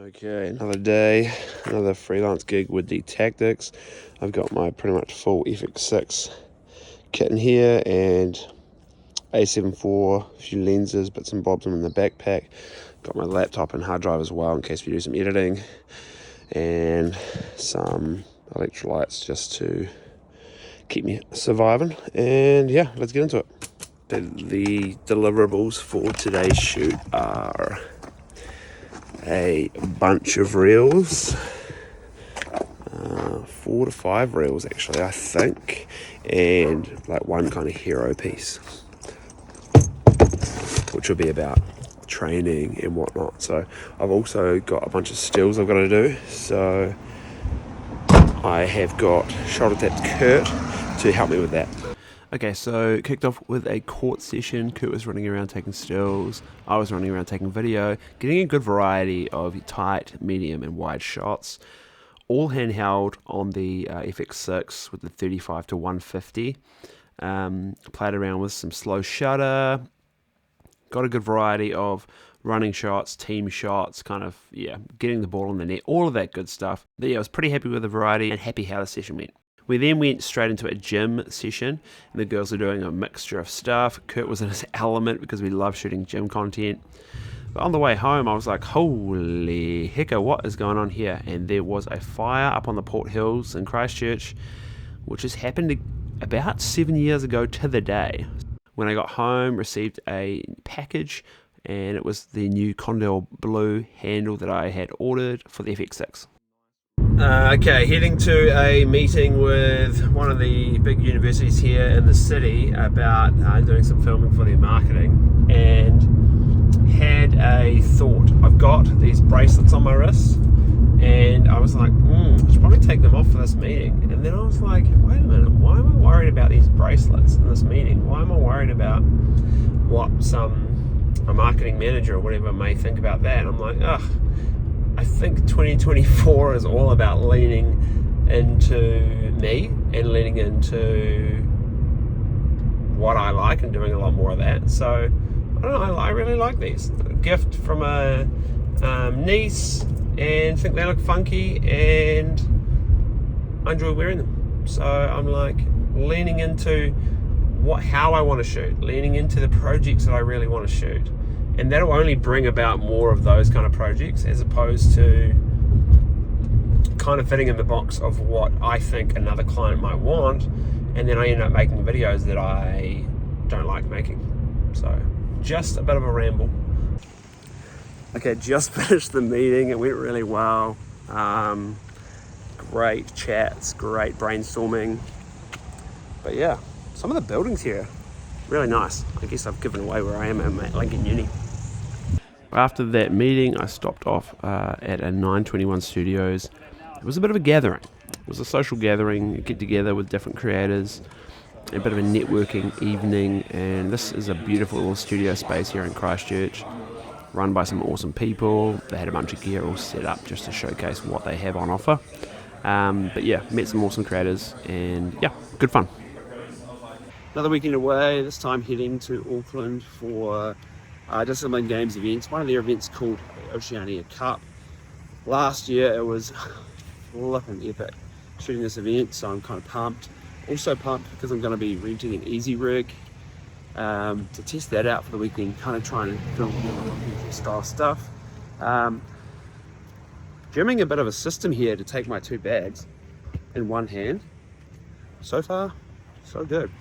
Okay, another day, another freelance gig with the Tactix. I've got my pretty much full Fx6 kit in here and A7 IV, a few lenses, bits and bobs in the backpack. Got my laptop and hard drive as well in case we do some editing, and some electrolytes just to keep me surviving. And yeah, let's get into it. The deliverables for today's shoot are a bunch of reels, 4 to 5 reels actually, I think, and like one kind of hero piece, which will be about training and whatnot. So I've also got a bunch of stills I've got to do. So I have got shoulder tapped Kurt to help me with that. Okay, so kicked off with a court session. Kurt was running around taking stills. I was running around taking video, getting a good variety of tight, medium, and wide shots. All handheld on the Fx6 with the 35 to 150. Played around with some slow shutter. Got a good variety of running shots, team shots, kind of, getting the ball on the net, all of that good stuff. But yeah, I was pretty happy with the variety and happy how the session went. We then went straight into a gym session, and the girls are doing a mixture of stuff. Kurt was in his element because we love shooting gym content. But on the way home, I was like, holy hecka, what is going on here? And there was a fire up on the Port Hills in Christchurch, which has happened about 7 years ago to the day. When I got home, received a package, and it was the new Condell Blue handle that I had ordered for the Fx6. Okay, heading to a meeting with one of the big universities here in the city about doing some filming for their marketing, and had a thought. I've got these bracelets on my wrists, and I was like, I should probably take them off for this meeting. And then I was like, wait a minute, why am I worried about these bracelets in this meeting? Why am I worried about what a marketing manager or whatever may think about that? And I'm like, I think 2024 is all about leaning into me and leaning into what I like and doing a lot more of that. So I don't know, I really like these. A gift from a niece, and think they look funky, and I enjoy wearing them. So I'm like leaning into how I want to shoot, leaning into the projects that I really want to shoot. And that'll only bring about more of those kind of projects, as opposed to kind of fitting in the box of what I think another client might want, and then I end up making videos that I don't like making. So just a bit of a ramble. Okay, just finished the meeting. It went really well. Great chats, great brainstorming. But yeah, some of the buildings here, really nice. I guess I've given away where I am at Lincoln Uni. After that meeting, I stopped off at a 921 Studios. It was a bit of a gathering. It was a social gathering, get together with different creators, a bit of a networking evening, and this is a beautiful little studio space here in Christchurch, run by some awesome people. They had a bunch of gear all set up just to showcase what they have on offer. But yeah, met some awesome creators, and yeah, good fun. Another weekend away, this time heading to Auckland for Discipline Games events. One of their events called Oceania Cup. Last year it was flipping epic shooting this event, so I'm kind of pumped. Also pumped because I'm going to be renting an EasyRig to test that out for the weekend, kind of trying to film style stuff. Gymming a bit of a system here to take my 2 bags in one hand. So far, so good.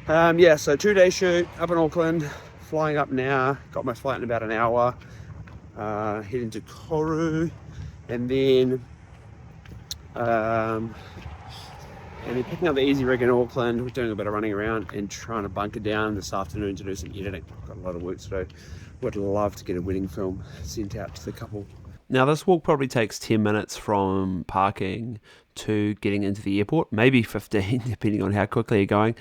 So 2-day shoot up in Auckland, flying up now, got my flight in about an hour, heading to Koru, and then picking up the EasyRig in Auckland. We're doing a bit of running around and trying to bunker down this afternoon to do some editing. Got a lot of work to do. Would love to get a wedding film sent out to the couple. Now this walk probably takes 10 minutes from parking to getting into the airport, maybe 15 depending on how quickly you're going,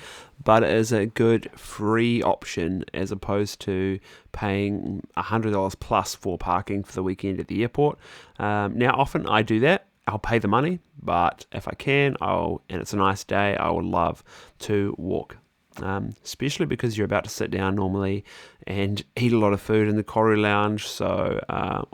but it is a good free option as opposed to paying $100 plus for parking for the weekend at the airport. Now often I do that, I'll pay the money, but if I can, and it's a nice day, I would love to walk especially because you're about to sit down normally and eat a lot of food in the Koru lounge, so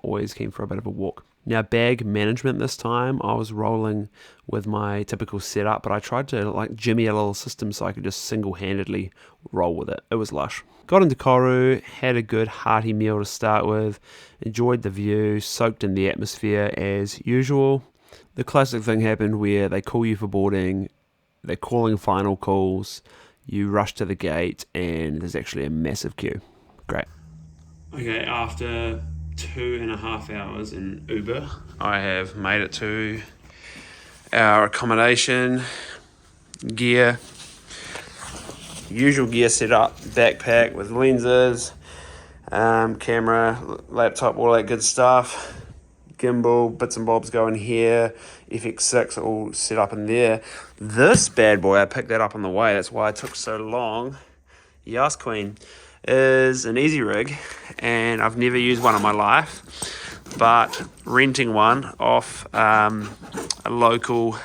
always keen for a bit of a walk. Now, bag management this time, I was rolling with my typical setup, but I tried to like jimmy a little system so I could just single-handedly roll with it. It was lush. Got into Koru, had a good hearty meal to start with, enjoyed the view, soaked in the atmosphere as usual. The classic thing happened where they call you for boarding, they're calling final calls, you rush to the gate, and there's actually a massive queue. Great. Okay, after 2.5 hours in Uber, I have made it to our accommodation. Gear, usual gear setup, backpack with lenses, camera, laptop, all that good stuff. Gimbal, bits and bobs go in here, Fx6 all set up in there. This bad boy, I picked that up on the way, that's why it took so long. Yes, Queen, is an EasyRig, and I've never used one in my life, but renting one off a local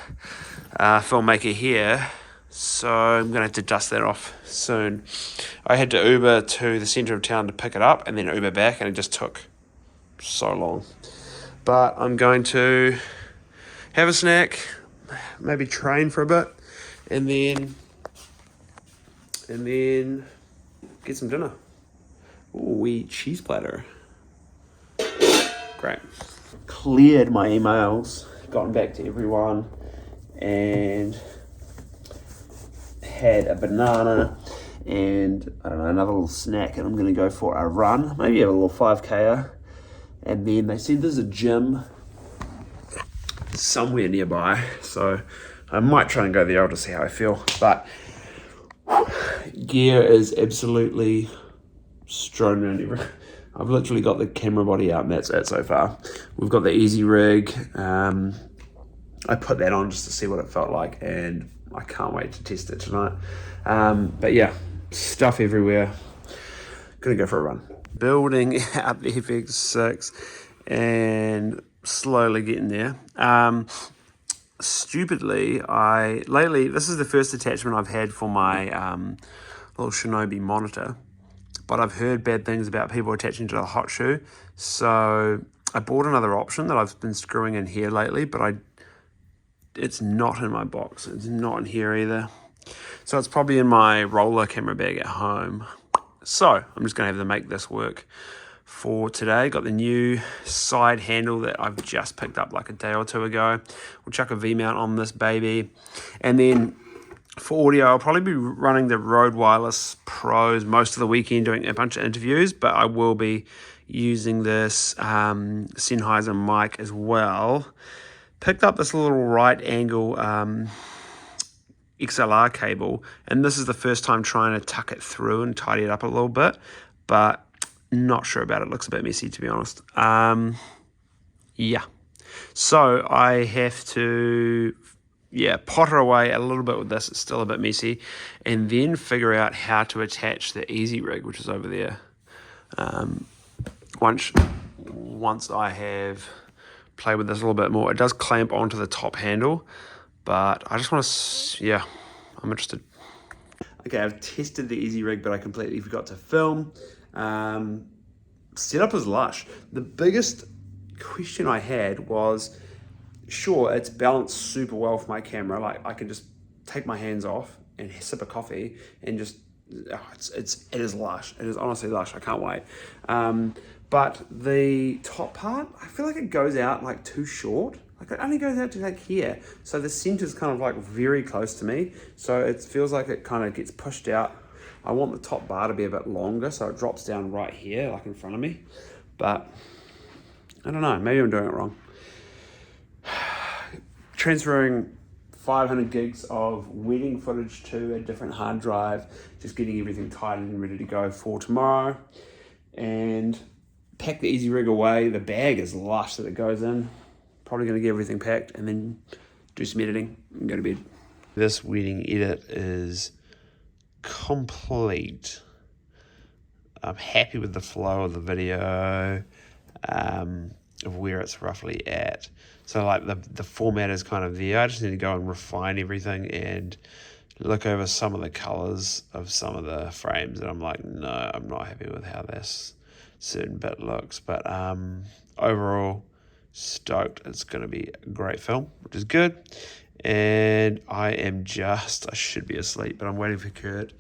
filmmaker here, so I'm going to have to dust that off soon. I had to Uber to the centre of town to pick it up and then Uber back, and it just took so long. But I'm going to have a snack, maybe train for a bit, and then get some dinner. Ooh, wee cheese platter. Great. Cleared my emails, gotten back to everyone, and had a banana and I don't know, another little snack, and I'm going to go for a run, maybe have a little 5K-er. And then they said there's a gym somewhere nearby, so I might try and go there. I'll just see how I feel. But gear is absolutely strewn around everywhere. I've literally got the camera body out, and that's it so far. We've got the EasyRig. I put that on just to see what it felt like, and I can't wait to test it tonight. But yeah, stuff everywhere. Gonna go for a run. Building out the Fx6 and slowly getting there. Stupidly, lately, this is the first attachment I've had for my little Shinobi monitor, but I've heard bad things about people attaching to the hot shoe, so I bought another option that I've been screwing in here lately, but it's not in my box. It's not in here either. So it's probably in my roller camera bag at home. So I'm just going to have to make this work for today. Got the new side handle that I've just picked up like a day or two ago. We'll chuck a V-mount on this baby. And then for audio, I'll probably be running the Rode Wireless Pros most of the weekend doing a bunch of interviews, but I will be using this Sennheiser mic as well. Picked up this little right angle XLR cable, and this is the first time trying to tuck it through and tidy it up a little bit, but not sure about it. Looks a bit messy, to be honest. Yeah, so I have to potter away a little bit with this. It's still a bit messy, and then figure out how to attach the EasyRig, which is over there. Once I have played with this a little bit more, it does clamp onto the top handle, but I just want to, I'm interested. Okay, I've tested the EasyRig, but I completely forgot to film. Setup is lush. The biggest question I had was, sure, it's balanced super well for my camera. Like, I can just take my hands off and sip a coffee and just, it is lush. It is honestly lush. I can't wait. But the top part, I feel like it goes out like too short. Like it only goes out to like here. So the center's kind of like very close to me. So it feels like it kind of gets pushed out. I want the top bar to be a bit longer, so it drops down right here, like in front of me. But I don't know, maybe I'm doing it wrong. Transferring 500 gigs of wedding footage to a different hard drive, just getting everything tightened and ready to go for tomorrow. And pack the EasyRig away. The bag is lush that it goes in. Probably going to get everything packed and then do some editing and go to bed. This wedding edit is complete. I'm happy with the flow of the video, of where it's roughly at. So like the format is kind of there. I just need to go and refine everything and look over some of the colours of some of the frames and I'm like, no, I'm not happy with how this certain bit looks. But overall, stoked. It's going to be a great film, which is good. And I should be asleep, but I'm waiting for Kurt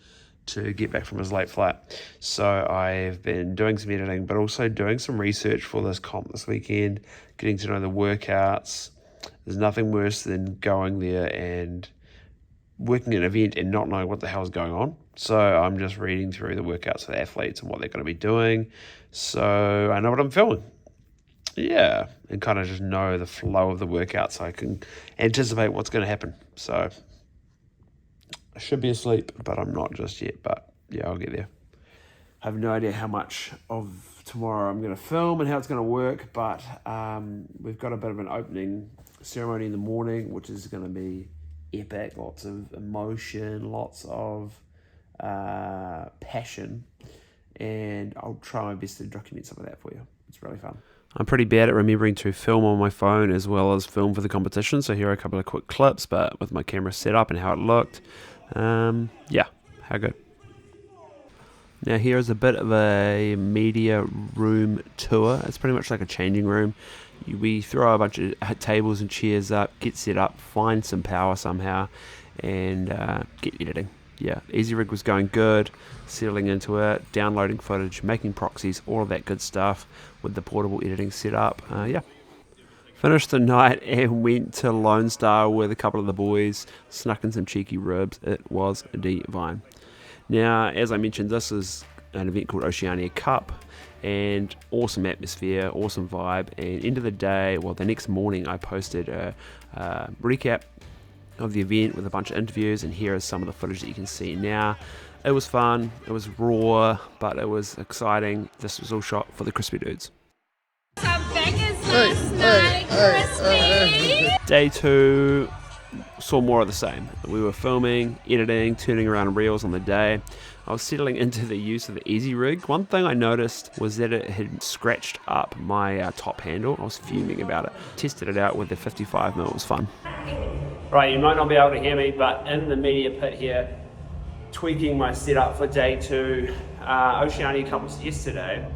to get back from his late flight. So I've been doing some editing, but also doing some research for this comp this weekend, getting to know the workouts. There's nothing worse than going there and working an event and not knowing what the hell is going on. So I'm just reading through the workouts for the athletes and what they're going to be doing. So I know what I'm filming. Yeah, and kind of just know the flow of the workout so I can anticipate what's going to happen. So I should be asleep, but I'm not just yet. But yeah, I'll get there. I have no idea how much of tomorrow I'm going to film and how it's going to work, but we've got a bit of an opening ceremony in the morning, which is going to be epic. Lots of emotion, lots of passion, and I'll try my best to document some of that for you. It's really fun. I'm pretty bad at remembering to film on my phone as well as film for the competition, so here are a couple of quick clips, but with my camera set up and how it looked. Yeah, how good. Now here is a bit of a media room tour. It's pretty much like a changing room. We throw a bunch of tables and chairs up, get set up, find some power somehow, and get editing. Yeah, EasyRig was going good, settling into it, downloading footage, making proxies, all of that good stuff with the portable editing set up. Yeah. Finished the night and went to Lone Star with a couple of the boys, snuck in some cheeky ribs. It was divine. Now, as I mentioned, this is an event called Oceania Cup, and awesome atmosphere, awesome vibe. And end of the day, well, the next morning I posted a recap of the event with a bunch of interviews, and here is some of the footage that you can see now. It was fun, it was raw, but it was exciting. This was all shot for the Crispy Dudes. Day 2 saw more of the same. We were filming, editing, turning around reels on the day. I was settling into the use of the EasyRig. One thing I noticed was that it had scratched up my top handle. I was fuming about it. Tested it out with the 55mm. It was fun. Right, you might not be able to hear me, but in the media pit here, tweaking my setup for day 2. Oceania Cup was yesterday.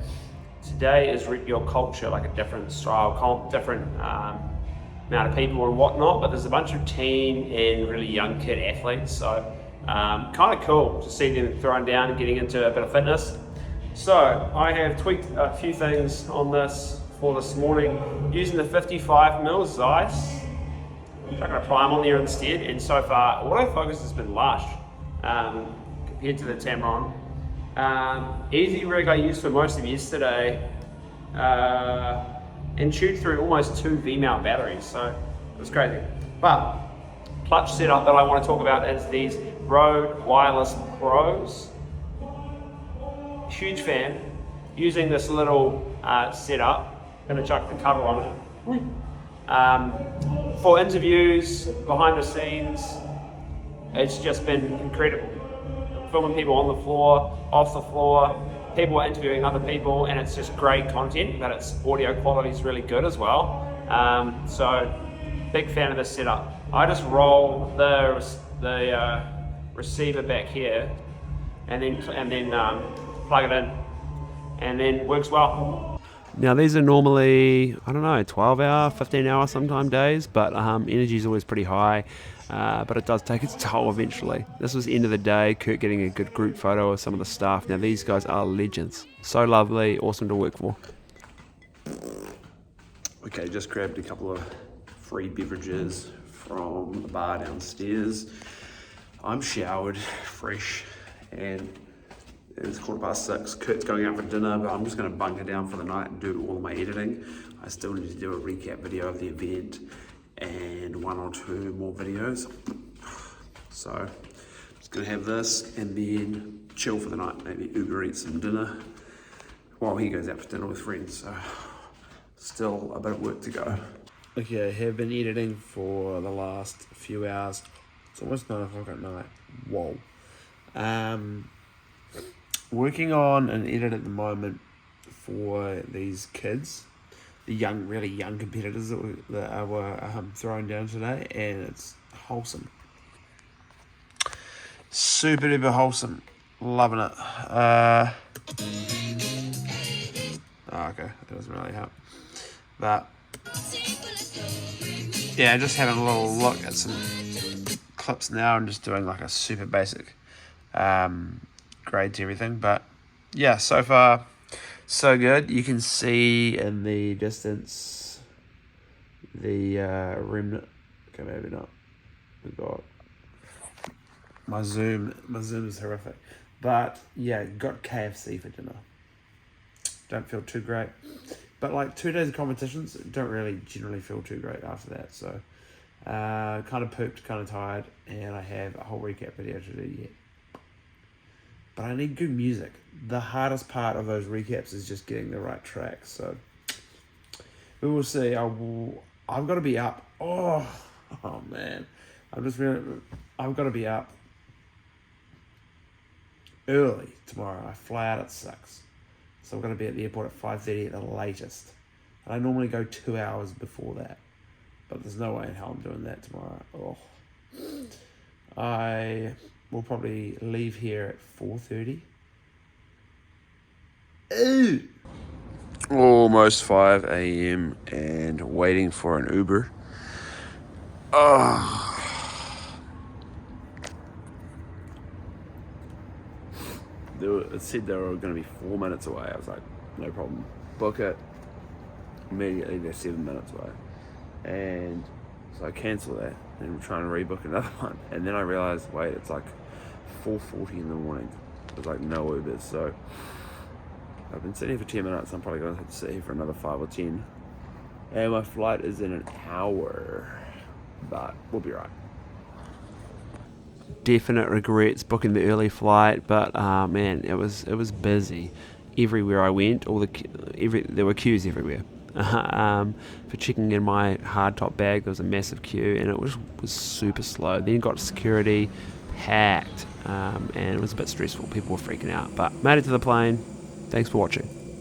Today is Rep Your Culture, like a different style comp, different amount of people and whatnot, but there's a bunch of teen and really young kid athletes, so kind of cool to see them throwing down and getting into a bit of fitness. So I have tweaked a few things on this for this morning using the 55mm Zeiss. I'm going to prime on there instead, and so far autofocus has been lush compared to the Tamron. EasyRig I used for most of yesterday and chewed through almost 2 V-mount batteries, so it was crazy. But clutch setup that I want to talk about is these Rode Wireless Pros. Huge fan. Using this little setup, going to chuck the cover on it. For interviews, behind the scenes, it's just been incredible. Filming people on the floor, off the floor, people are interviewing other people, and it's just great content, but its audio quality is really good as well. So big fan of this setup. I just roll the receiver back here and then plug it in, and then works well. Now these are normally, I don't know, 12 hour, 15 hour sometime days, but energy is always pretty high, but it does take its toll eventually. This was the end of the day, Kurt getting a good group photo of some of the staff. Now these guys are legends. So lovely, awesome to work for. Okay, just grabbed a couple of free beverages from the bar downstairs. I'm showered, fresh, and it's 6:15. Kurt's going out for dinner, but I'm just going to bunker down for the night and do all of my editing. I still need to do a recap video of the event and 1 or 2 more videos. So I'm just going to have this and then chill for the night, maybe Uber eat some dinner while he goes out for dinner with friends. So still a bit of work to go. Okay, I have been editing for the last few hours. It's almost 9 o'clock at night. Whoa. Working on an edit at the moment for these kids, the young, really young competitors that were thrown down today, and it's wholesome. Super duper wholesome. Loving it. Okay, that doesn't really help. But yeah, just having a little look at some clips now and just doing like a super basic grade to everything. But yeah, so far so good. You can see in the distance the remnant. Okay, maybe not. We've got my zoom is horrific. But yeah, got KFC for dinner. Don't feel too great. But like 2 days of competitions, don't really generally feel too great after that. So kind of pooped, kind of tired, and I have a whole recap video to do yet. But I need good music. The hardest part of those recaps is just getting the right tracks. So we will see. I've got to be up. Oh man. I've got to be up early tomorrow. I fly out at 6. So I'm going to be at the airport at 5:30 at the latest. And I normally go 2 hours before that. But there's no way in hell I'm doing that tomorrow. Oh. I will probably leave here at 4:30. Ooh. Almost 5 a.m. and waiting for an Uber. Oh. It said they were going to be 4 minutes away. I was like, no problem. Book it. Immediately, they're 7 minutes away. And so I cancel that and I'm trying to rebook another one. And then I realized, wait, it's like 4:40 in the morning. There's like no Ubers. So I've been sitting here for 10 minutes. I'm probably going to have to sit here for another 5 or 10. And my flight is in an hour. But we'll be right. Definite regrets booking the early flight, but man, it was busy. Everywhere I went, there were queues everywhere. For checking in my hardtop bag, there was a massive queue, and it was super slow. Then got security, packed, and it was a bit stressful. People were freaking out, but made it to the plane. Thanks for watching.